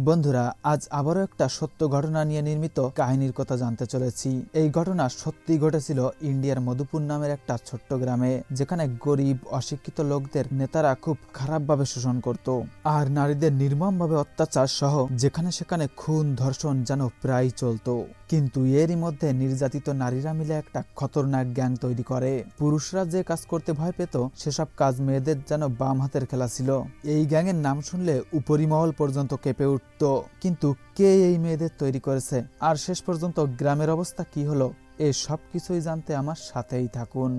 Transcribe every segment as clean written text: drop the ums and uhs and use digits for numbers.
বন্ধুরা, আজ আবারও একটা সত্য ঘটনা নিয়ে নির্মিত কাহিনীর কথা জানতে চলেছি। এই ঘটনা সত্যি ঘটেছিল ইন্ডিয়ার মধুপুর নামের একটা ছোট্ট গ্রামে, যেখানে গরিব অশিক্ষিত লোকদের নেতারা খুব খারাপভাবে শোষণ করত আর নারীদের নির্মমভাবে অত্যাচার সহ যেখানে সেখানে খুন ধর্ষণ যেন প্রায় চলতো। কিন্তু এরই মধ্যে নির্যাতিত নারীরা মিলে একটা খতরনাক গ্যাং তৈরি করে। পুরুষরা যে কাজ করতে ভয় পেত সেসব কাজ মেয়েদের যেন বাম হাতের খেলা ছিল। এই গ্যাংয়ের নাম শুনলে উপরিমহল পর্যন্ত কেঁপে উঠত। কিন্তু কে এই মেয়েদের তৈরি করেছে আর শেষ পর্যন্ত গ্রামের অবস্থা কি হলো, এই সব কিছুই জানতে আমার সাথেই থাকুন।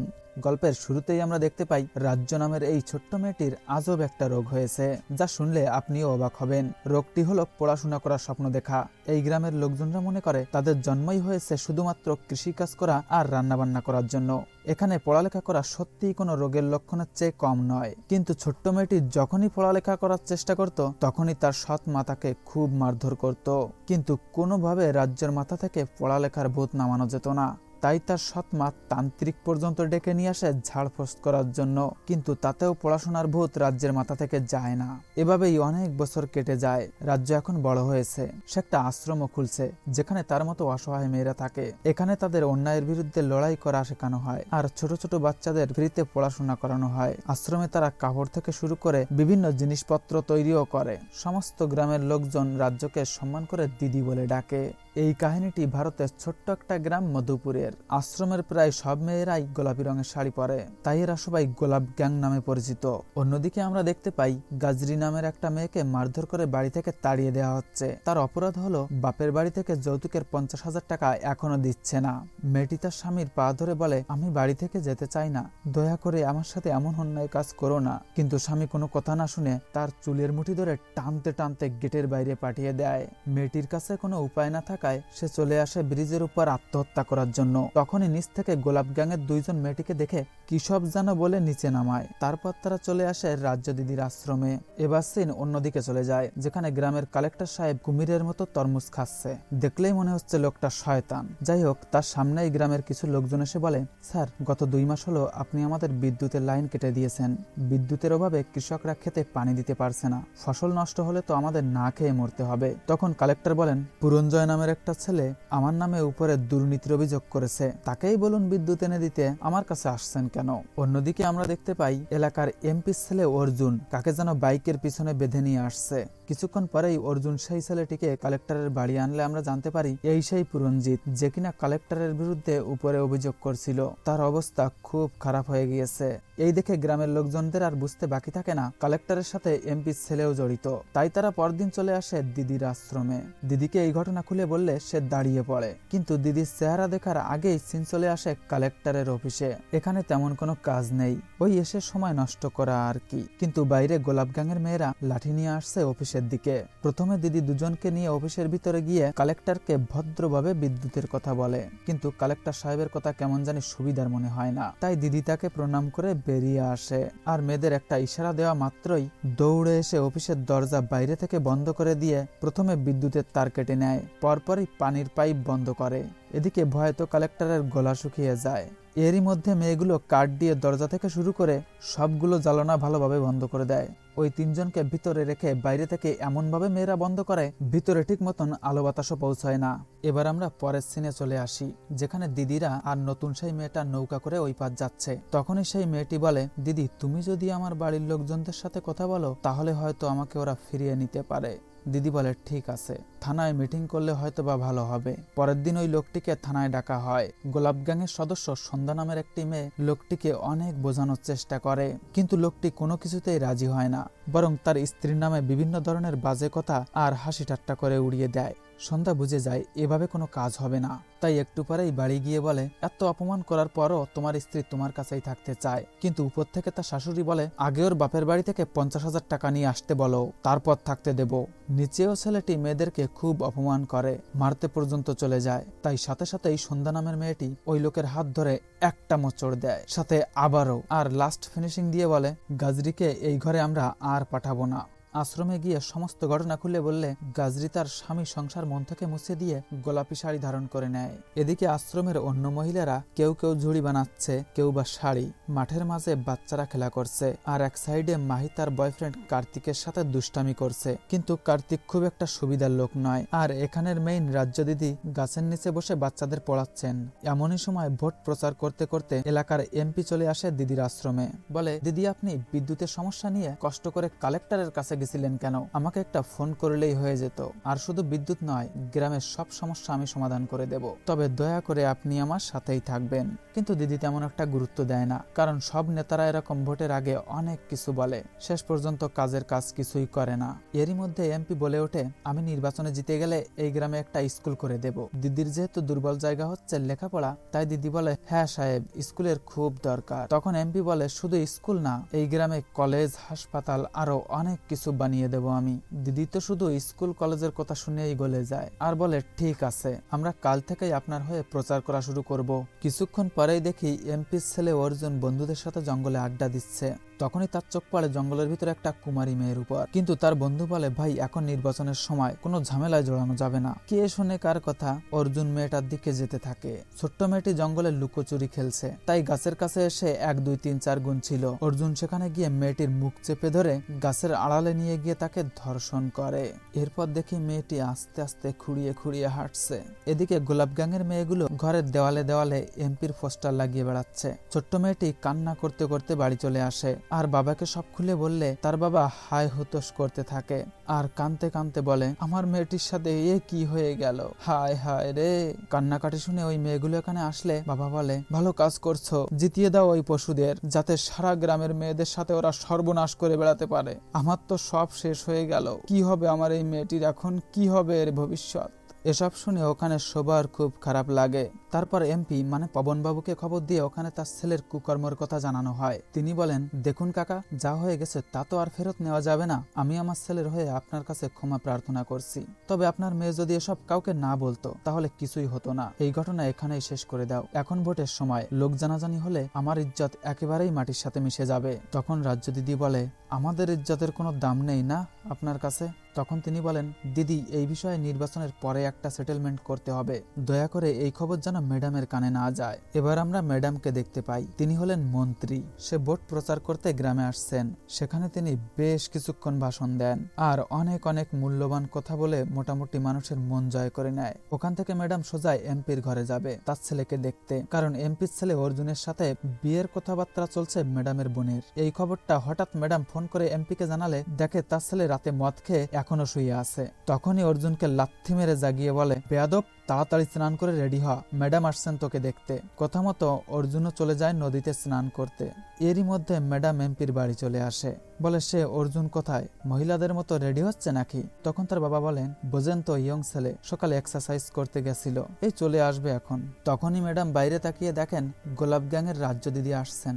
গল্পের শুরুতেই আমরা দেখতে পাই রাজ্য নামের এই ছোট্ট মেয়েটির আজব একটা রোগ হয়েছে, যা শুনলে আপনিও অবাক হবেন। রোগটি হলো পড়াশোনা করার স্বপ্ন দেখা। এই গ্রামের লোকজনরা মনে করে তাদের জন্মই হয়েছে শুধুমাত্র কৃষিকাজ করা আর রান্নাবান্না করার জন্য। এখানে পড়ালেখা করা সত্যিই কোনো রোগের লক্ষণের চেয়ে কম নয়। কিন্তু ছোট্ট মেয়েটি যখনই পড়ালেখা করার চেষ্টা করত, তখনই তার সৎ মাতাকে খুব মারধর করত। কিন্তু কোনোভাবে রাজ্যের মাথা থেকে পড়ালেখার ভূত নামানো যেত না। তাই তার সৎ মা তান্ত্রিক পর্যন্ত ডেকে নিয়ে আসে ঝাড়ফুঁক করার জন্য, কিন্তু তাতেও পড়াশোনার ভূত রাজ্যের মাথা থেকে যায় না। এভাবেই অনেক বছর কেটে যায়। রাজ্য এখন বড় হয়েছে, সে একটা আশ্রমও খুলছে যেখানে তার মতো অসহায় মেয়েরা থাকে। এখানে তাদের অন্যায়ের বিরুদ্ধে লড়াই করা শেখানো হয় আর ছোট ছোট বাচ্চাদের ফ্রিতে পড়াশোনা করানো হয়। আশ্রমে তারা কাপড় থেকে শুরু করে বিভিন্ন জিনিসপত্র তৈরিও করে। সমস্ত গ্রামের লোকজন রাজ্যকে সম্মান করে দিদি বলে ডাকে। এই কাহিনীটি ভারতের ছোট্ট একটা গ্রাম মধুপুরের। আশ্রমের প্রায় সব মেয়েরাই গোলাপি রঙের শাড়ি পরে, তাই এরা সবাই গোলাপ গ্যাং নামে পরিচিত। অন্যদিকে আমরা দেখতে পাই গাজরি নামের একটা মেয়েকে মারধর করে বাড়ি থেকে তাড়িয়ে দেওয়া হচ্ছে। তার অপরাধ হলো বাপের বাড়ি থেকে যৌতুকের 50,000 টাকা এখনো দিচ্ছে না। মেয়েটি তার স্বামীর পা ধরে বলে, আমি বাড়ি থেকে যেতে চাই না, দয়া করে আমার সাথে এমন অন্যায় কাজ করো না। কিন্তু স্বামী কোনো কথা না শুনে তার চুলের মুঠি ধরে টানতে টানতে গেটের বাইরে পাঠিয়ে দেয়। মেয়েটির কাছে কোনো উপায় না থাকায় সে চলে আসে ব্রিজের উপর আত্মহত্যা করার জন্য। তখনই নিচ থেকে গোলাপ গ্যাংয়ের দুইজন মেয়েটিকে দেখে কি সব যেন বলে নিচে নামায়। তারপর তারা চলে আসে রাজ্য দিদির আশ্রমে। এবার সিন অন্যদিকে চলে যায়, যেখানে গ্রামের কালেক্টর সাহেব কুমিরের মতো তরমুজ খাচ্ছে। দেখলেই মনে হচ্ছে লোকটা শয়তান। যাই হোক, তার সামনেই গ্রামের কিছু লোকজন এসে বলে, স্যার, গত 2 মাস হলো আপনি আমাদের বিদ্যুতের লাইন কেটে দিয়েছেন। বিদ্যুতের অভাবে কৃষকরা খেতে পানি দিতে পারছে না। ফসল নষ্ট হলে তো আমাদের না খেয়ে মরতে হবে। তখন কালেক্টর বলেন, পুরঞ্জয় নামের একটা ছেলে আমার নামে উপরে দুর্নীতির অভিযোগ করেছে, তাকেই বলুন বিদ্যুৎ এনে দিতে, আমার কাছে আসছেন কেন? অন্যদিকে আমরা দেখতে পাই এলাকার এমপি ছেলে অর্জুন কাকে যেন বাইকের পিছনে বেঁধে নিয়ে আসছে। কিছুক্ষণ পরেই অর্জুন সেই ছেলেটিকে কালেক্টরের বাড়ি আনলে আমরা জানতে পারি এই সেই পুরঞ্জিত, যে কিনা কালেক্টরের বিরুদ্ধে উপরে অভিযোগ করছিল। তার অবস্থা খুব খারাপ হয়ে গিয়েছে। এই দেখে গ্রামের লোকজনদের আর বুঝতে বাকি থাকে না কালেক্টরের সাথে এমপি ছেলেও জড়িত। তাই তারা পরদিন চলে আসে দিদির আশ্রমে। দিদিকে এই ঘটনা খুলে বললে সে দাঁড়িয়ে পড়ে, কিন্তু দিদির চেহারা দেখার আগেই সিন চলে আসে কালেক্টরের অফিসে। এখানে তেমন কোনো কাজ নেই, ওই এসে সময় নষ্ট করা আর কি। কিন্তু বাইরে গোলাপ গ্যাংয়ের মেয়েরা লাঠি নিয়ে আসছে অফিসের দিকে। প্রথমে দিদি দুজনকে নিয়ে অফিসের ভিতরে গিয়ে কালেক্টরকে ভদ্রভাবে বিদ্যুতের কথা বলে, কিন্তু কালেক্টর সাহেবের কথা কেমন জানি সুবিধার মনে হয় না। তাই দিদি তাকে প্রণাম করে বেরিয়ে আসে আর মেয়েদের একটা ইশারা দেওয়া মাত্রই দৌড়ে এসে অফিসের দরজা বাইরে থেকে বন্ধ করে দিয়ে প্রথমে বিদ্যুতের তার কেটে নেয়, পরপরই পানির পাইপ বন্ধ করে। এদিকে ভয়ে তো কালেক্টরের গলা শুকিয়ে যায়। এরই মধ্যে মেয়েগুলো কাঠ দিয়ে দরজা থেকে শুরু করে সবগুলো জ্বালানা ভালোভাবে বন্ধ করে দেয়। ওই 3 জনকে ভিতরে রেখে বাইরে থেকে এমনভাবে মেয়েরা বন্ধ করে ভিতরে ঠিক মতন আলো বাতাসও পৌঁছায় না। এবার আমরা পরের সিনে চলে আসি, যেখানে দিদিরা আর নতুন সেই মেয়েটা নৌকা করে ওই পার যাচ্ছে। তখনই সেই মেয়েটি বলে, দিদি, তুমি যদি আমার বাড়ির লোকজনদের সাথে কথা বলো তাহলে হয়তো আমাকে ওরা ফিরিয়ে নিতে পারে। দিদি বলে, ঠিক আছে, থানায় মিটিং করলে হয়তো বা ভালো হবে। পরের দিন ওই লোকটিকে থানায় ডাকা হয়। গোলাপ গ্যাংয়ের সদস্য সন্ধ্যা নামের একটি মেয়ে লোকটিকে অনেক বোঝানোর চেষ্টা করে, কিন্তু লোকটি কোনো কিছুতেই রাজি হয় না, বরং তার স্ত্রীর নামে বিভিন্ন ধরনের বাজে কথা আর হাসি ঠাট্টা করে উড়িয়ে দেয়। সন্ধ্যা বুঝে যায় এভাবে কোনো কাজ হবে না, তাই একটু পরেই বাড়ি গিয়ে বলে, এত অপমান করার পরও তোমার স্ত্রী তোমার কাছেই থাকতে চায়। কিন্তু উপর থেকে তার শাশুড়ি বলে, আগে ওর বাপের বাড়ি থেকে 50,000 টাকা নিয়ে আসতে বলো, তারপর থাকতে দেব। নিচেও ছেলেটি মেয়েদেরকে খুব অপমান করে, মারতে পর্যন্ত চলে যায়। তাই সাথে সাথেই সন্ধ্যা নামের মেয়েটি ওই লোকের হাত ধরে একটা মোচড় দেয়, সাথে আবারও, আর লাস্ট ফিনিশিং দিয়ে বলে, গাজরিকে এই ঘরে আমরা আর পাঠাবো না। আশ্রমে গিয়ে সমস্ত ঘটনা খুলে বললে গাজরি তার স্বামী সংসার মন থেকে মুছে দিয়ে গোলাপি শাড়ি ধারণ করে নেয়। এদিকে আশ্রমের অন্য মহিলারা কেউ কেউ ঝুড়ি বানাচ্ছে, কেউ বা শাড়ি। মাঠের মাঝে বাচ্চারা খেলা করছে, আর এক সাইডে মাহি তার বয়ফ্রেন্ড কার্তিকের সাথে দুষ্টামি করছে। কিন্তু কার্তিক খুব একটা সুবিধার লোক নয়। আর এখানের মেইন রাজ্য দিদি গাছের নিচে বসে বাচ্চাদের পড়াচ্ছেন। এমনই সময় ভোট প্রচার করতে করতে এলাকার এমপি চলে আসে দিদির আশ্রমে। বলে, দিদি আপনি বিদ্যুতের সমস্যা নিয়ে কষ্ট করে কালেক্টরের কাছে গেছিলেন কেন? আমাকে একটা ফোন করলেই হয়ে যেত। আর শুধু বিদ্যুৎ নয়, গ্রামের সব সমস্যা আমি সমাধান করে দেব। তবে দয়া করে আপনি আমার সাথেই থাকবেন। কিন্তু দিদি তেমন একটা গুরুত্ব দেয় না, কারণ সব নেতারা এরকম ভোটের আগে অনেক কিছু বলে, শেষ পর্যন্ত কাজের কাজ কিছুই করে না। এরই মধ্যে এমপি বলে ওঠে, আমি নির্বাচনে জিতে গেলে এই গ্রামে একটা স্কুল করে দেব। দিদির যেহেতু দুর্বল জায়গা হচ্ছে লেখাপড়া, তাই দিদি বলে, হ্যাঁ সাহেব, স্কুলের খুব দরকার। তখন এমপি বলে, শুধু স্কুল না, এই গ্রামে কলেজ, হাসপাতাল আরো অনেক কিছু বানিয়ে দেব আমি। দিদি তো শুধু স্কুল কলেজের কথা শুনেই গলে যায়, আর বলে, ঠিক আছে, আমরা কাল থেকেই আপনার হয়ে প্রচার করা শুরু করব। কিছুক্ষণ পরেই দেখি এমপির ছেলে অর্জুন বন্ধুদের সাথে জঙ্গলে আড্ডা দিচ্ছে। তখনই তার চোখ পড়ে জঙ্গলের ভিতরে একটা কুমারী মেয়ের উপর। কিন্তু তার বন্ধু বলে, ভাই এখন নির্বাচনের সময়, কোনো ঝামেলায় জড়ানো যাবে না। কে শোনে কার কথা? অর্জুন মেয়েটার দিকে যেতে থাকে। ছোট্ট মেয়েটি জঙ্গলে লুকোচুরি খেলছে, তাই গাছের কাছে এসে 1 2 3 4 গুনছিল। অর্জুন সেখানে গিয়ে মেয়েটির মুখ চেপে ধরে গাছের আড়ালে নিয়ে গিয়ে তাকে ধর্ষণ করে। এরপর দেখি মেয়েটি আস্তে আস্তে খুঁড়িয়ে খুঁড়িয়ে হাঁটছে। এদিকে গোলাপ গ্যাংয়ের মেয়েগুলো ঘরের দেওয়ালে দেওয়ালে এমপির পোস্টার লাগিয়ে বেড়াচ্ছে। ছোট্ট মেয়েটি কান্না করতে করতে বাড়ি চলে আসে, আর বাবাকে সব খুলে বললে তার বাবা হায় হুতোষ করতে থাকে, আর কাঁদতে কাঁদতে বলে, আমার মেয়েটির সাথে এ কি হয়ে গেল, হায় হায় রে। কান্নাকাটি শুনে ওই মেয়েগুলো এখানে আসলে বাবা বলে, ভালো কাজ করছো, জিতিয়ে দাও ওই পশুদের, যাতে সারা গ্রামের মেয়েদের সাথে ওরা সর্বনাশ করে বেড়াতে পারে। আমার তো সব শেষ হয়ে গেল, কি হবে আমার এই মেয়েটির এখন, কি হবে এর ভবিষ্যৎ? এসব শুনে ওখানে সবার খুব খারাপ লাগে। তারপর এমপি মানে পবনবাবুকে খবর দিয়ে ওখানে তার ছেলের কুকর্মের কথা জানানো হয়। তিনি বলেন, দেখুন কাকা, যা হয়ে গেছে তা তো আর ফেরত নেওয়া যাবে না। আমি আমার ছেলের হয়ে আপনার কাছে ক্ষমা প্রার্থনা করছি। তবে আপনার মেয়ে যদি এসব কাউকে না বলতো তাহলে কিছুই হতো না। এই ঘটনা এখানেই শেষ করে দাও। এখন ভোটের সময়, লোক জানাজানি হলে আমার ইজ্জত একেবারেই মাটির সাথে মিশে যাবে। তখন রাজ্য দিদি বলে, আমাদের ইজ্জতের কোনো দাম নেই না আপনার কাছে? তখন তিনি বলেন, দিদি এই বিষয়ে নির্বাচনের পরে একটা সেটেলমেন্ট করতে হবে। দয়া করে এই খবর যেন ম্যাডামের কানে না যায়। এবার আমরা ম্যাডামকে দেখতে পাই। তিনি হলেন মন্ত্রী। সে ভোট প্রচার করতে গ্রামে আসছেন। সেখানে তিনি বেশ কিছুক্ষণ ভাষণ দেন, আর অনেক অনেক মূল্যবান কথা বলে মোটামুটি মানুষের মন জয় করে নেয়। ওখান থেকে ম্যাডাম সোজা এমপির ঘরে যাবে তার ছেলেকে দেখতে, কারণ এমপির ছেলে অর্জুনের সাথে বিয়ের কথাবার্তা চলছে ম্যাডামের বোনের। এই খবরটা হঠাৎ ম্যাডাম ফোন করে এমপিকে জানালে দেখে তার ছেলে রাতে মদ খেয়ে এখনো শুয়ে আছে। তখনই অর্জুনকে লাথি মেরে জাগিয়ে বলে, বেয়াদব, তাড়াতাড়ি স্নান করে রেডি হ, ম্যাডাম আসছেন তোকে দেখতে। কথা মতো অর্জুনও চলে যায় নদীতে স্নান করতে। এরই মধ্যে ম্যাডাম এমপির বাড়ি চলে আসে। বলে, সে অর্জুন কোথায়, মহিলাদের মতো রেডি হচ্ছে নাকি? তখন তার বাবা বলেন, বোঝেন তো, ইয়ং ছেলে সকালে এক্সারসাইজ করতে গেছিল, এই চলে আসবে এখন। তখনই ম্যাডাম বাইরে তাকিয়ে দেখেন গোলাপ গ্যাংয়ের রাজ্য দিদি আসছেন।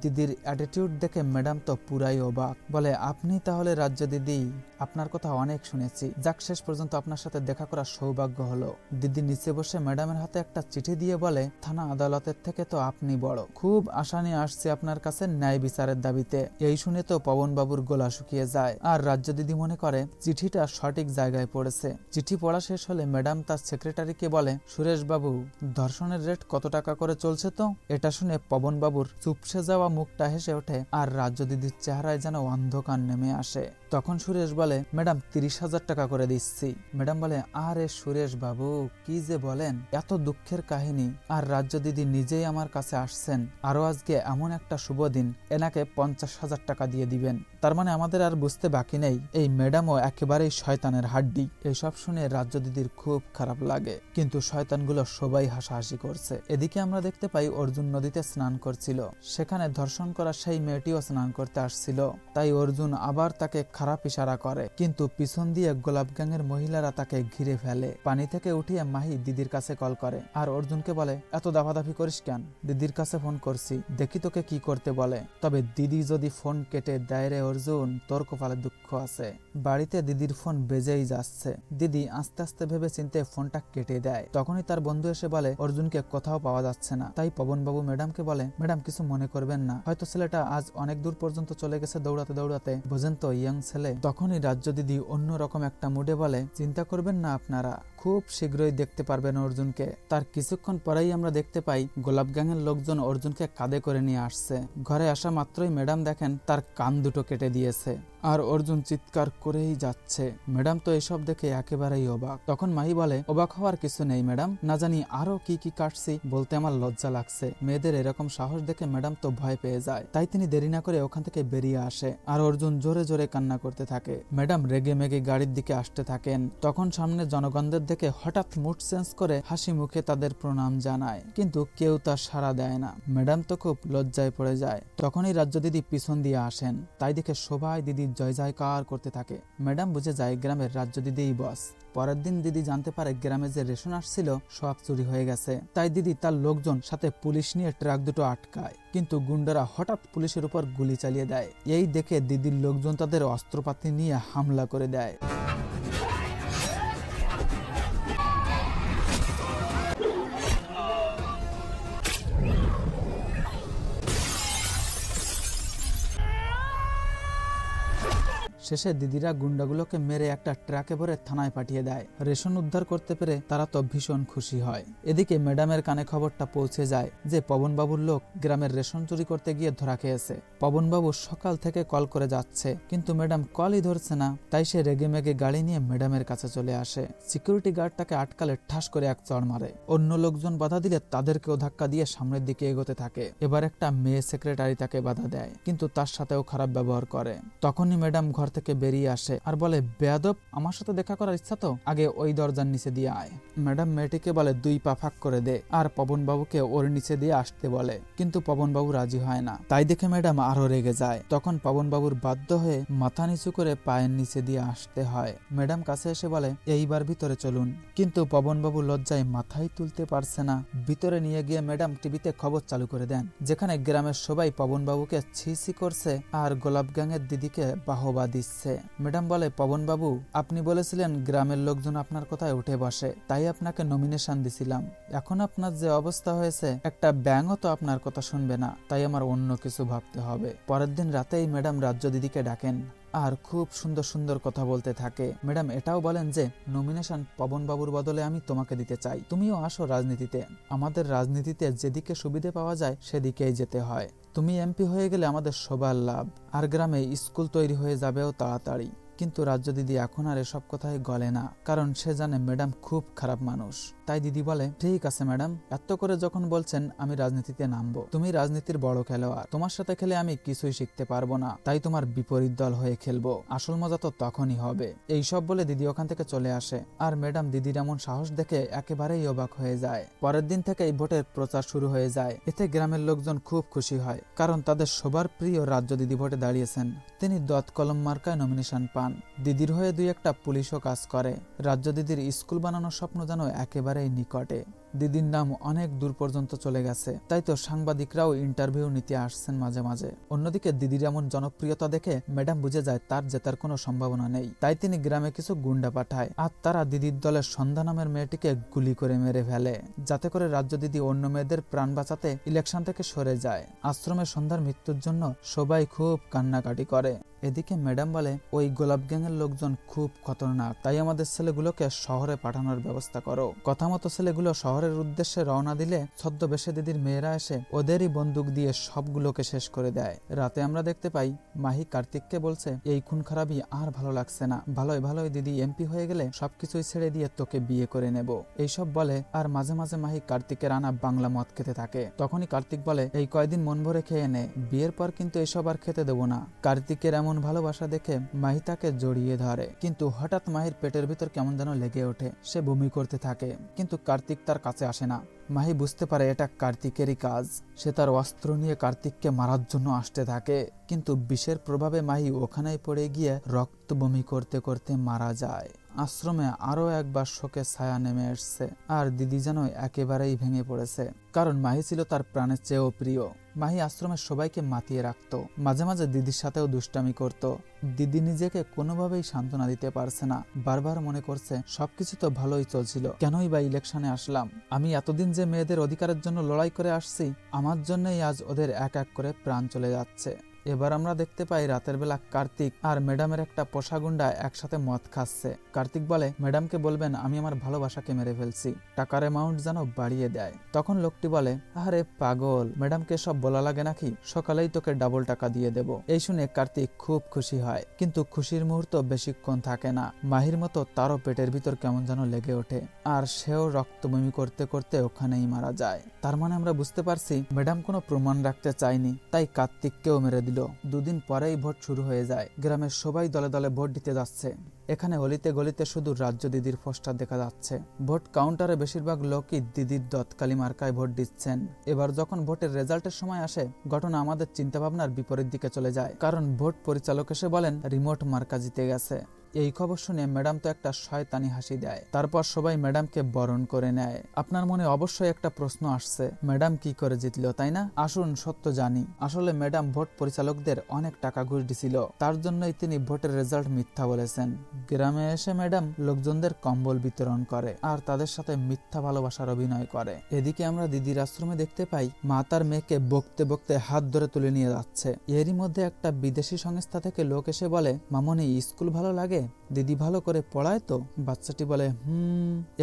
দিদির অ্যাটিটিউড দেখে ম্যাডাম তো পুরাই অবাক। বলে, আপনি তাহলে রাজ্য দিদি, আপনার কথা অনেক শুনেছি, যাক শেষ পর্যন্ত আপনার সাথে দেখা করার সৌভাগ্য হলো। দিদি নিচে বসে ম্যাডামের হাতে একটা চিঠি দিয়ে বলে, থানা আদালতের থেকে তো আপনি বড়, খুব আশা নিয়ে আসছে আপনার কাছে ন্যায় বিচারের দাবিতে। এই শুনে তো পবন বাবুর গলা শুকিয়ে যায়, আর রাজ্য দিদি মনে করে চিঠিটা সঠিক জায়গায় পড়েছে। চিঠি পড়া শেষ হলে ম্যাডাম তার সেক্রেটারিকে বলে, সুরেশ বাবু, ধর্ষণের রেট কত টাকা করে চলছে তো? এটা শুনে পবন বাবুর চুপসে যাওয়া মুখটা হেসে ওঠে, আর রাজ্য দিদির চেহারায় যেন অন্ধকার নেমে আসে। তখন সুরেশ বলে, ম্যাডাম 30,000 টাকা করে দিচ্ছি। ম্যাডাম বলে, আরে সুরেশ বাবু, কি যে বলেন, এত দুঃখের কাহিনী, আর রাজ্য দিদি নিজেই আমার কাছে আসছেন, আরো আজকে এমন একটা শুভ দিন, এনাকে 50,000 টাকা দিয়ে দিবেন। তার মানে আমাদের আর বুঝতে বাকি নেই, এই ম্যাডামও একেবারেই শয়তানের হাড্ডি। এইসব শুনে রাজ্য দিদির খুব খারাপ লাগে, কিন্তু শয়তানগুলো সবাই হাসাহাসি করছে। এদিকে আমরা দেখতে পাই অর্জুন নদীতে স্নান করছিল। সেখানে ধর্ষণ করা সেই মেয়েটিও স্নান করতে আসছিল। তাই অর্জুন আবার তাকে খারাপ ইশারা করে, কিন্তু পিছন দিয়ে গোলাপ গ্যাংয়ের মহিলারা তাকে ঘিরে ফেলে। পানি থেকে উঠিয়ে মাহি দিদির কাছে কল করে, আর অর্জুনকে বলে, এত দাফাদাফি করিস কেন, দিদির কাছে ফোন করছি, দেখি তোকে কি করতে বলে। তবে দিদি যদি ফোন কেটে দেয় রে অর্জুন, তোর কপালে দুঃখ আছে। বাড়িতে দিদির ফোন বেজেই যাচ্ছে। দিদি আস্তে আস্তে ভেবে চিন্তে ফোনটা কেটে দেয়। তখনই তার বন্ধু এসে বলে, অর্জুনকে কোথাও পাওয়া যাচ্ছে না। তাই পবন বাবু ম্যাডামকে বলে, ম্যাডাম কিছু মনে করবেন না, হয়তো ছেলেটা আজ অনেক দূর পর্যন্ত চলে গেছে দৌড়াতে দৌড়াতে, বোঝেন তো ইয়ং ছেলে। তখনই রাজ্য দিদি অন্যরকম একটা মুডে বলে, চিন্তা করবেন না আপনারা, খুব শীঘ্রই দেখতে পারবেন অর্জুনকে। তার কিছুক্ষণ পরেই আমরা দেখতে পাই গোলাপ গ্যাংয়ের লোকজন অর্জুনকে কাঁধে করে নিয়ে আসছে। ঘরে আসা মাত্রই ম্যাডাম দেখেন তার কান দুটো কেটে দিয়েছে আর অর্জুন চিৎকার করেই যাচ্ছে। ম্যাডাম তো এসব দেখে একেবারেই অবাক। তখন মাহি বলে, অবাক হওয়ার কিছু নেই ম্যাডাম, না জানি আরো কি কি কাটছি বলতে আমার লজ্জা লাগছে। মেয়েদের এরকম সাহস দেখে ম্যাডাম তো ভয় পেয়ে যায়। তাই তিনি দেরি না করে ওখান থেকে বেরিয়ে আসে আর অর্জুন জোরে জোরে কান্না করতে থাকে। ম্যাডাম রেগে মেগে গাড়ির দিকে আসতে থাকেন। তখন সামনে জনগণদের দেখে হঠাৎ মুড চেঞ্জ করে হাসি মুখে তাদের প্রণাম জানায়, কিন্তু কেউ তার সাড়া দেয় না। ম্যাডাম তো খুব লজ্জায় পড়ে যায়। তখনই রাজ্য দিদি পিছন দিয়ে আসেন। তাই দেখে সবাই দিদির জয় জয়কার করতে থাকে। ম্যাডাম বুঝে যায় গ্রামের রাজ্য দিদিই বস। পরের দিন দিদি জানতে পারে গ্রামে যে রেশন আসছিল সব চুরি হয়ে গেছে। তাই দিদি তার লোকজন সাথে পুলিশ নিয়ে ট্রাক দুটো আটকায়, কিন্তু গুন্ডারা হঠাৎ পুলিশের উপর গুলি চালিয়ে দেয়। এই দেখে দিদির লোকজন তাদের অস্ত্রপাতি নিয়ে হামলা করে দেয়। শেষে দিদিরা গুন্ডাগুলোকে মেরে একটা ট্রাকে ভরে থানায় পাঠিয়ে দেয়। রেশন উদ্ধার করতে পেরে তারা তো ভীষণ খুশি হয়। এদিকে ম্যাডামের কানে খবরটা পৌঁছে যায় যে পবনবাবুর লোক গ্রামের রেশন চুরি করতে গিয়ে ধরা খেয়েছে। পবনবাবু সকাল থেকে কল করে যাচ্ছে, কিন্তু ম্যাডাম কলই ধরছে না। তাই সে রেগে মেগে গাড়ি নিয়ে ম্যাডামের কাছে চলে আসে। সিকিউরিটি গার্ডটাকে আটকালে ঠাস করে এক চড় মারে। অন্য লোকজন বাধা দিলে তাদেরকেও ধাক্কা দিয়ে সামনের দিকে এগোতে থাকে। এবার একটা মেয়ে সেক্রেটারি তাকে বাধা দেয়, কিন্তু তার সাথেও খারাপ ব্যবহার করে। তখনই ম্যাডাম ঘর থেকে বেরিয়ে আসে আর বলে, বেয়াদব, আমার সাথে দেখা করার ইচ্ছা তো আগে ওই দরজার নিচে দিয়ে আয়। ম্যাডাম মেয়েটিকে বলে 2 পা ফাঁক করে দে আর পবনবাবুকে ওর নিচে দিয়ে আসতে বলে, কিন্তু পবনবাবু রাজি হয় না। তাই দেখে ম্যাডাম আরো রেগে যায়। তখন পবনবাবুর বাধ্য হয়ে মাথা নিচু করে পায়ের নিচে দিয়ে আসতে হয়। ম্যাডাম কাছে এসে বলে, এইবার ভিতরে চলুন, কিন্তু পবনবাবু লজ্জায় মাথাই তুলতে পারছে না। ভিতরে নিয়ে গিয়ে ম্যাডাম টিভিতে খবর চালু করে দেন, যেখানে গ্রামের সবাই পবনবাবুকে ছি ছি করছে আর গোলাপ গ্যাংয়ের দিদিকে বাহবা দিচ্ছে। ম্যাডাম বলে, পবনবাবু, আপনি বলেছিলেন গ্রামের লোকজন আপনার কথায় উঠে বসে, তাই আপনাকে নমিনেশন দিছিলাম। এখন আপনার যে অবস্থা হয়েছে, একটা ব্যাঙও তো আপনার কথা শুনবে না। তাই আমার অন্য কিছু ভাবতে হবে। পরের দিন রাতেই ম্যাডাম রাজ্য দিদিকে ডাকেন আর খুব সুন্দর সুন্দর কথা বলতে থাকে। ম্যাডাম এটাও বলেন যে নমিনেশন পবনবাবুর বদলে আমি তোমাকে দিতে চাই, তুমিও আসো রাজনীতিতে। আমাদের রাজনীতিতে যেদিকে সুবিধে পাওয়া যায় সেদিকেই যেতে হয়। তুমি এমপি হয়ে গেলে আমাদের সবার লাভ, আর গ্রামে স্কুল তৈরি হয়ে যাবেও তাড়াতাড়ি। কিন্তু রাজ্য দিদি এখন আর এসব কথাই গলে না, কারণ সে জানে ম্যাডাম খুব খারাপ মানুষ। তাই দিদি বলে, ঠিক আছে ম্যাডাম, এত করে যখন বলছেন আমি রাজনীতিতে নামবো, তুমি রাজনীতির বড় খেলোয়াড়, তোমার সাথে খেলে আমি কিছুই শিখতে পারবো না, তাই তোমার বিপরীত দল হয়ে খেলবো। আসল মজা তো তখনই হবে। এইসব বলে দিদি ওখান থেকে চলে আসে আর ম্যাডাম দিদির এমন সাহস দেখে একেবারেই অবাক হয়ে যায়। পরের দিন থেকেই ভোটের প্রচার শুরু হয়ে যায়। এতে গ্রামের লোকজন খুব খুশি হয়, কারণ তাদের সবার প্রিয় রাজ্য দিদি ভোটে দাঁড়িয়েছেন। তিনি দত কলম মার্কায় নমিনেশন পান। দিদির হয়ে 2-1টা পুলিশও কাজ করে। রাজ্য দিদির স্কুল বানানোর স্বপ্ন যেন একেবারেই নিকটে। দিদির নাম অনেক দূর পর্যন্ত চলে গেছে, তাই তো সাংবাদিকরাও ইন্টারভিউ নিতে আসছেন মাঝে মাঝে। অন্যদিকে দিদির এমন জনপ্রিয়তা দেখে ম্যাডাম বুঝে যায় তার জেতার কোনো সম্ভাবনা নেই। তাই তিনি গ্রামে কিছু গুন্ডা পাঠায় আর তারা দিদির দলের সন্ধ্যা নামের মেয়েটিকে গুলি করে মেরে ফেলে, যাতে করে রাজ্য দিদি অন্য মেয়েদের প্রাণ বাঁচাতে ইলেকশন থেকে সরে যায়। আশ্রমে সন্ধ্যার মৃত্যুর জন্য সবাই খুব কান্নাকাটি করে। এদিকে ম্যাডাম বলে, ওই গোলাপ গ্যাংয়ের লোকজন খুব খতরনাক, তাই আমাদের ছেলেগুলোকে শহরে পাঠানোর ব্যবস্থা করো। কথা মতো ছেলেগুলো শহরের উদ্দেশ্যে রওনা দিলে ছদ্মবেশে দিদির মেয়েরা এসে ওদেরই বন্দুক দিয়ে সবগুলোকে শেষ করে দেয়। রাতে আমরা দেখতে পাই মাহি কার্তিককে বলছে, এই খুন খারাপি আর ভালো লাগছে না, ভালোই ভালোই দিদি এমপি হয়ে গেলে সবকিছুই ছেড়ে দিয়ে তোকে বিয়ে করে নেব, এইসব বলে। আর মাঝে মাঝে মাহি কার্তিকের আনা বাংলা মদ খেতে থাকে। তখনই কার্তিক বলে, এই কয়দিন মন ভরে খেয়ে নে, বিয়ের পর কিন্তু এসব আর খেতে দেবো না। কার্তিকের এমন ভালোবাসা দেখে মাহি তাকে জড়িয়ে ধরে, কিন্তু হঠাৎ মাহির পেটের ভিতর কেমন যেন লেগে ওঠে। সে বমি করতে থাকে, কিন্তু কার্তিক তার কাছে আসে না। মাহি বুঝতে পারে এটা কার্তিকেরই কাজ। সে তার অস্ত্র নিয়ে কার্তিককে মারার জন্য আসতে থাকে, কিন্তু বিষের প্রভাবে মাহি ওখানেই পড়ে গিয়ে রক্ত বমি করতে করতে মারা যায়। আশ্রমে আরো একবার শোকের ছায়া নেমে এসছে, আর দিদি যেন একেবারেই ভেঙে পড়েছে, কারণ মাহি ছিল তার প্রাণের চেয়েও প্রিয়। মাহি আশ্রমের সবাইকে মাতিয়ে রাখত, মাঝে মাঝে দিদির সাথেও দুষ্টামি করত। দিদি নিজেকে কোনোভাবেই সান্ত্বনা দিতে পারছে না, বারবার মনে করছে সবকিছু তো ভালোই চলছিল, কেনই বা ইলেকশনে আসলাম। আমি এতদিন যে মেয়েদের অধিকারের জন্য লড়াই করে আসছি, আমার জন্যই আজ ওদের এক এক করে প্রাণ চলে যাচ্ছে। এবার আমরা দেখতে পাই রাতের বেলা কার্তিক আর ম্যাডামের একটা পোষা গুন্ডা একসাথে মদ খাচ্ছে। কার্তিক বলে, ম্যাডামকে বলবেন আমি আমার ভালোবাসাকে মেরে ফেলছি, টাকার অ্যামাউন্ট যেন বাড়িয়ে দেয়। তখন লোকটি বলে, আরে পাগল, ম্যাডামকে সব বলা লাগে নাকি, সকালেই তোকে ডাবল টাকা দিয়ে দেব। এই শুনে কার্তিক খুব খুশি হয়, কিন্তু খুশির মুহূর্ত বেশিক্ষণ থাকে না। মাহির মতো তারও পেটের ভিতর কেমন যেন লেগে ওঠে, আর সেও রক্তবমি করতে করতে ওখানেই মারা যায়। তার মানে আমরা বুঝতে পারছি ম্যাডাম কোনো প্রমাণ রাখতে চায়নি, তাই কার্তিককেও মেরে দিল। দুদিন পরেই ভোট শুরু হয়ে যায়। গ্রামের সবাই দলে দলে ভোট দিতে যাচ্ছে। এখানে অলিতে গলিতে শুধু রাজ্য দিদির পোস্টার দেখা যাচ্ছে। ভোট কাউন্টারে বেশিরভাগ লোকই দিদির দৎকালি মার্কায় ভোট দিচ্ছেন। এবার যখন ভোটের রেজাল্টের সময় আসে, ঘটনা আমাদের চিন্তাভাবনার বিপরীত দিকে চলে যায়, কারণ ভোট পরিচালক এসে বলেন রিমোট মার্কা জিতে গেছে। এই খবর শুনে ম্যাডাম তো একটা শয়তানি হাসি দেয়। তারপর সবাই ম্যাডামকে বরণ করে নেয়। আপনার মনে অবশ্যই একটা প্রশ্ন আসছে, ম্যাডাম কি করে জিতলো, তাই না? আসুন সত্য জানি। আসলে ম্যাডাম ভোট পরিচালকদের অনেক টাকা ঘুষ দিছিল, তার জন্যই তিনি ভোটের রেজাল্ট মিথ্যা বলেছেন। গ্রামে এসে ম্যাডাম লোকজনদের কম্বল বিতরণ করে আর তাদের সাথে মিথ্যা ভালোবাসার অভিনয় করে। এদিকে আমরা দিদির আশ্রমে দেখতে পাই মা তার মেয়েকে বকতে বকতে হাত ধরে তুলে নিয়ে যাচ্ছে। এরই মধ্যে একটা বিদেশি সংস্থা থেকে লোক এসে বলে, মামনি স্কুল ভালো লাগে, দিদি ভালো করে পড়ায় তো? বাচ্চাটি বলে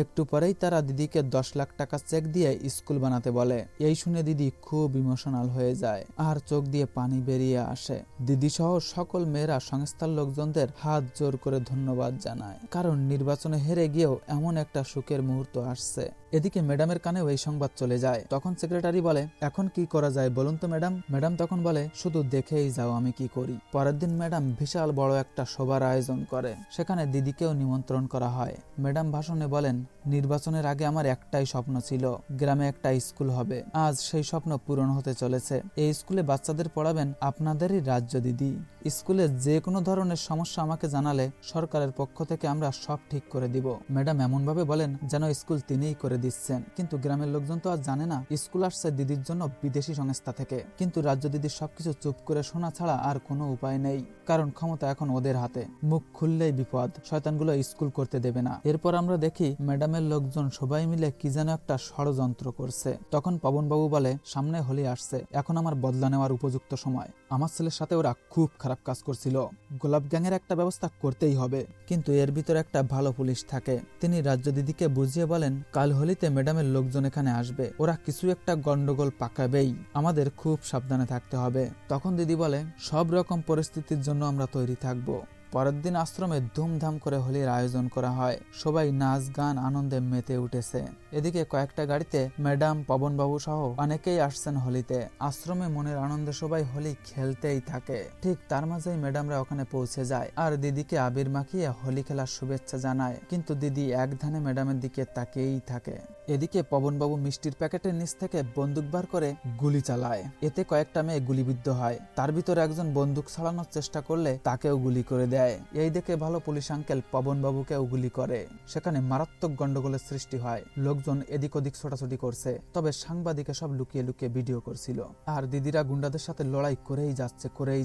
একটু পরেই তারা দিদিকে 10 লাখ টাকা চেক দিয়ে স্কুল বানাতে বলে। এই শুনে দিদি খুব ইমোশনাল হয়ে যায় আর চোখ দিয়ে পানি বেরিয়ে আসে। দিদি সহ সকল মেয়েরা সংস্থার লোকজনদের হাত জোর করে ধন্যবাদ জানায়, কারণ নির্বাচনে হেরে গিয়েও এমন একটা সুখের মুহূর্ত আসছে। এদিকে ম্যাডামের কানেও এই সংবাদ চলে যায়। তখন সেক্রেটারি বলে, এখন কি করা যায় বলুন তো ম্যাডাম? ম্যাডাম তখন বলে, শুধু দেখেই যাও আমি কি করি। পরের দিন ম্যাডাম বিশাল বড় একটা সভার আয়োজন করে। সেখানে দিদিকেও নিমন্ত্রণ করা হয়। ম্যাডাম ভাষণে বলেন, নির্বাচনের আগে আমার একটাই স্বপ্ন ছিল, গ্রামে একটা স্কুল হবে। আজ সেই স্বপ্ন পূরণ হতে চলেছে। এই স্কুলে বাচ্চাদের পড়াবেন আপনাদেরই রাজ্য দিদি। স্কুলে যে কোনো ধরনের সমস্যা আমাকে জানালে সরকারের পক্ষ থেকে আমরা সব ঠিক করে দিব। ম্যাডাম এমন ভাবে বলেন যেন স্কুল তিনিই করে দিচ্ছেন। কিন্তু গ্রামের লোকজন তো আজ জানে না স্কুল আসছে দিদির জন্য বিদেশি সংস্থা থেকে। কিন্তু রাজ্য দিদির সবকিছু চুপ করে শোনা ছাড়া আর কোনো উপায় নেই, কারণ ক্ষমতা এখন ওদের হাতে। মুখ খুললেই বিপদ, শয়তানগুলো স্কুল করতে দেবে না। এরপর আমরা দেখি ম্যাডামের লোকজন সবাই মিলে কি যেন একটা ষড়যন্ত্র করছে। তখন পবনবাবু বলে, সামনে হোলি আসছে, এখন আমার বদলা নেওয়ার উপযুক্ত সময়। আমার ছেলের সাথে ওরা খুব খারাপ কাজ করছিল, গোলাপ গ্যাংয়ের একটা ব্যবস্থা করতেই হবে। কিন্তু এর ভিতরে একটা ভালো পুলিশ থাকে, তিনি রাজ্য দিদিকে বুঝিয়ে বলেন, কাল হোলিতে ম্যাডামের লোকজন এখানে আসবে, ওরা কিছু একটা গন্ডগোল পাকাবেই, আমাদের খুব সাবধানে থাকতে হবে। তখন দিদি বলে, সব রকম পরিস্থিতির জন্য আমরা তৈরি থাকবো। পরের দিন আশ্রমে ধুমধাম করে হোলির আয়োজন করা হয়। সবাই নাচ গান আনন্দে মেতে উঠেছে। এদিকে কয়েকটা গাড়িতে ম্যাডাম, পবনবাবু সহ অনেকেই আসছেন হোলিতে। আশ্রমে মনের আনন্দে সবাই হোলি খেলতেই থাকে। ঠিক তার মাঝেই ম্যাডামরা ওখানে পৌঁছে যায় আর দিদিকে আবির মাখিয়ে হোলি খেলার শুভেচ্ছা জানায়। কিন্তু দিদি এক ধ্যানে ম্যাডামের দিকে তাকিয়েই থাকে। এদিকে পবনবাবু মিষ্টির প্যাকেটের নিচ থেকে বন্দুক বার করে গুলি চালায়। এতে কয়েকটা মেয়ে গুলিবিদ্ধ হয়। তার ভিতরে একজন বন্দুক ছাড়ানোর চেষ্টা করলে তাকেও গুলি করে দেয়। এই দেখে ভালো পুলিশ আঙ্কেল পবনবাবুকেও গুলি করে। সেখানে মারাত্মক গন্ডগোলের সৃষ্টি হয়। লোকজন এদিক ওদিক ছোটাছুটি করছে, তবে সাংবাদিকে সব লুকিয়ে লুকিয়ে ভিডিও করছিল। আর দিদিরা গুন্ডাদের সাথে লড়াই করেই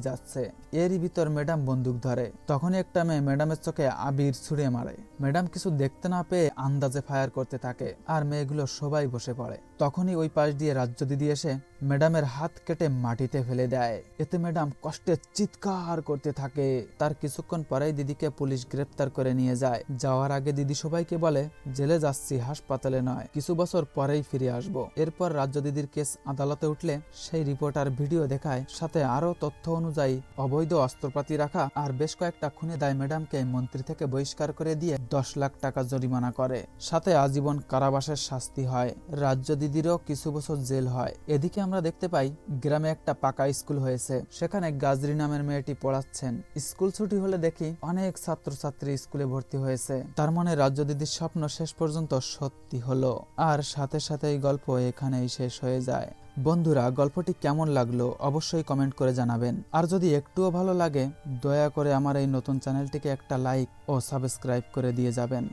যাচ্ছে। এরই ভিতর ম্যাডাম বন্দুক ধরে। তখনই একটা মেয়ে ম্যাডামের চোখে আবির ছুঁড়ে মারে। ম্যাডাম কিছু দেখতে না পেয়ে আন্দাজে ফায়ার করতে থাকে আর মেয়েগুলো সবাই বসে পড়ে। তখনই ওই পাশ দিয়ে রাজ্য দিদি এসে ম্যাডামের হাত কেটে মাটিতে ফেলে দেয়। এতে ম্যাডাম কষ্টে চিৎকার করতে থাকে। তার কিছুক্ষণ পরেই দিদিকে পুলিশ গ্রেপ্তার করে নিয়ে যায়। যাওয়ার আগে দিদি সবাইকে বলে, জেলে যাচ্ছি, হাসপাতালে নয়, কিছু বছর পরেই ফিরে আসব। এরপর রাজ্য দিদির কেস আদালতে উঠলে সেই রিপোর্ট আর ভিডিও দেখায়, সাথে আরো তথ্য অনুযায়ী অবৈধ অস্ত্রপাতি রাখা আর বেশ কয়েকটা খুনে দায় ম্যাডামকে মন্ত্রী থেকে বহিষ্কার করে দিয়ে 10 লাখ টাকা জরিমানা করে, সাথে আজীবন কারাবাসের শাস্তি হয়। রাজ্য দিদিরও কিছু বছর জেল হয়। এদিকে আমরা দেখতে পাই গ্রামে একটা পাকা স্কুল হয়েছে। সেখানে গাজরি নামের মেয়েটি পড়াচ্ছেন। স্কুল ছুটি হলে দেখি অনেক ছাত্রছাত্রী স্কুলে ভর্তি হয়েছে। তার মানে রাজ্য দিদির স্বপ্ন শেষ পর্যন্ত সত্যি হলো। আর সাথে সাথে এই গল্প এখানেই শেষ হয়ে যায়। বন্ধুরা, গল্পটি কেমন লাগলো অবশ্যই কমেন্ট করে জানাবেন। আর যদি একটুও ভালো লাগে দয়া করে আমার এই নতুন চ্যানেলটিকে একটা লাইক ও সাবস্ক্রাইব করে দিয়ে যাবেন।